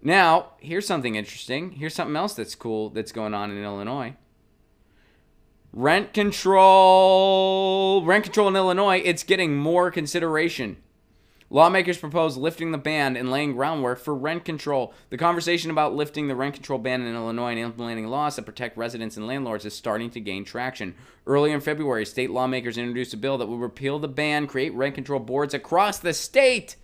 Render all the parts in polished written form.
Now, here's something interesting. Here's something else that's cool that's going on in Illinois. Rent control in Illinois, it's getting more consideration. Lawmakers propose lifting the ban and laying groundwork for rent control. The conversation about lifting the rent control ban in Illinois and implementing laws that protect residents and landlords is starting to gain traction. Earlier in February, state lawmakers introduced a bill that would repeal the ban, create rent control boards across the state,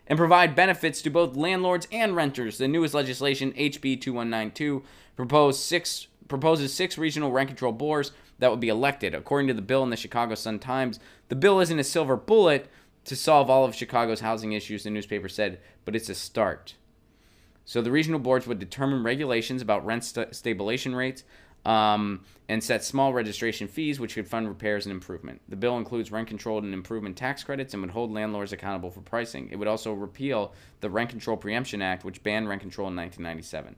and provide benefits to both landlords and renters. The newest legislation, HB 2192, proposes 6 regional rent control boards that would be elected. According to the bill in the Chicago Sun-Times, the bill isn't a silver bullet to solve all of Chicago's housing issues, the newspaper said, but it's a start. So the regional boards would determine regulations about rent stabilization rates and set small registration fees, which could fund repairs and improvement. The bill includes rent control and improvement tax credits and would hold landlords accountable for pricing. It would also repeal the Rent Control Preemption Act, which banned rent control in 1997.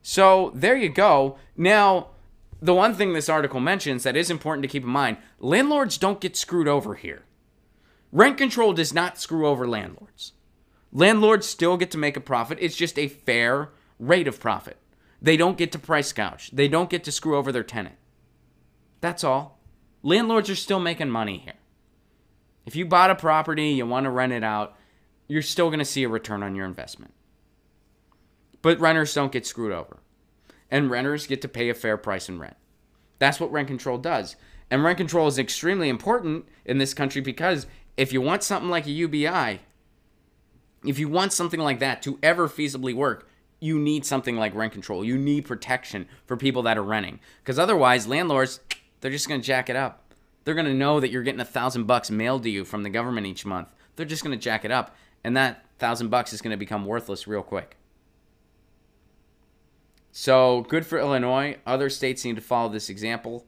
So there you go. Now, the one thing this article mentions that is important to keep in mind, landlords don't get screwed over here. Rent control does not screw over landlords. Landlords still get to make a profit. It's just a fair rate of profit. They don't get to price gouge. They don't get to screw over their tenant. That's all. Landlords are still making money here. If you bought a property, you want to rent it out, you're still going to see a return on your investment. But renters don't get screwed over. And renters get to pay a fair price in rent. That's what rent control does. And rent control is extremely important in this country because if you want something like a UBI, if you want something like that to ever feasibly work, you need something like rent control. You need protection for people that are renting. Because otherwise, landlords, they're just going to jack it up. They're going to know that you're getting $1,000 mailed to you from the government each month. They're just going to jack it up. And that $1,000 is going to become worthless real quick. So, good for Illinois. Other states need to follow this example.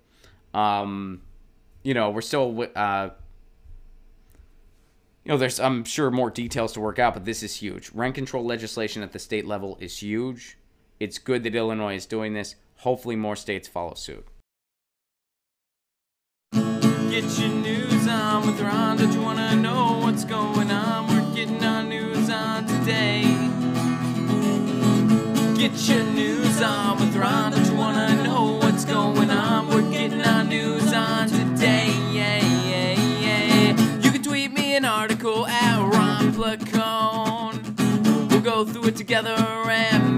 We're still... there's, I'm sure, more details to work out, but this is huge. Rent control legislation at the state level is huge. It's good that Illinois is doing this. Hopefully more states follow suit. Get your news on with Ron. Don't you want to know what's going on? We're getting our news on today. Get your news on with Ron. Don't you want to know what's going on? We're getting our news on today. An article at Ron Placone. We'll go through it together and